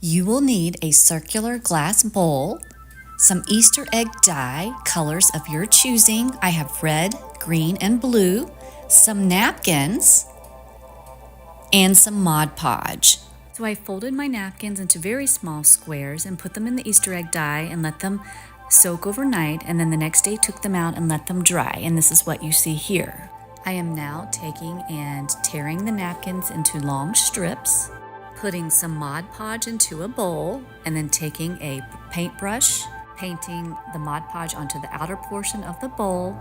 You will need a circular glass bowl, some Easter egg die, colors of your choosing. I have red, green, and blue, some napkins, and some Mod Podge. So I folded my napkins into very small squares and put them in the Easter egg die and let them soak overnight, and then the next day took them out and let them dry, and this is what you see here. I am now taking and tearing the napkins into long strips, putting some Mod Podge into a bowl, and then taking a paintbrush, painting the Mod Podge onto the outer portion of the bowl,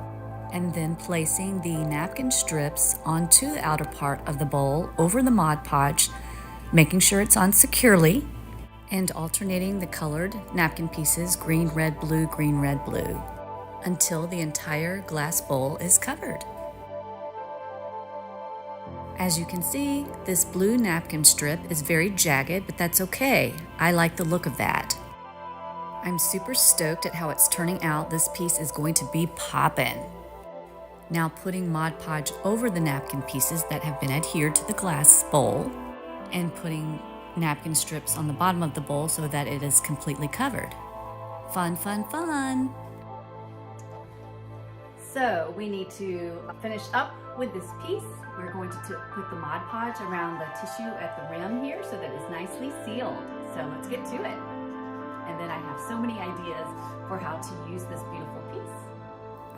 and then placing the napkin strips onto the outer part of the bowl over the Mod Podge, making sure it's on securely, and alternating the colored napkin pieces, green, red, blue, until the entire glass bowl is covered. As you can see, this blue napkin strip is very jagged, but that's okay. I like the look of that. I'm super stoked at how it's turning out. This piece is going to be poppin'. Now putting Mod Podge over the napkin pieces that have been adhered to the glass bowl, and putting napkin strips on the bottom of the bowl so that it is completely covered. Fun, fun, fun! So we need to finish up with this piece. We're going to put the Mod Podge around the tissue at the rim here so that it's nicely sealed. So let's get to it. And then I have so many ideas for how to use this beautiful piece.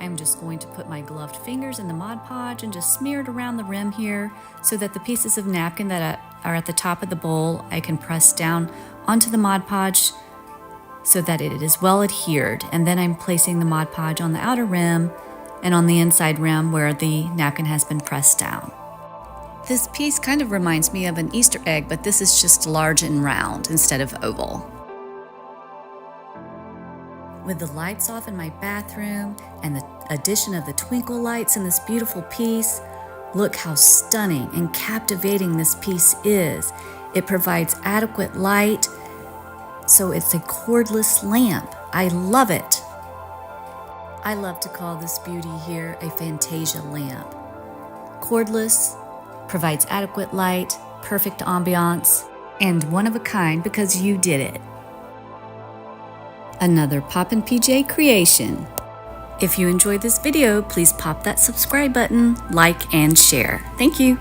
I'm just going to put my gloved fingers in the Mod Podge and just smear it around the rim here so that the pieces of napkin that are at the top of the bowl, I can press down onto the Mod Podge so that it is well adhered. And then I'm placing the Mod Podge on the outer rim and on the inside rim where the napkin has been pressed down. This piece kind of reminds me of an Easter egg, but this is just large and round instead of oval. With the lights off in my bathroom and the addition of the twinkle lights in this beautiful piece, look how stunning and captivating this piece is. It provides adequate light, so it's a cordless lamp. I love it. I love to call this beauty here a Fantasia lamp. Cordless, provides adequate light, perfect ambiance, and one of a kind because you did it. Another Poppin' PJ creation. If you enjoyed this video, please pop that subscribe button, like, and share. Thank you.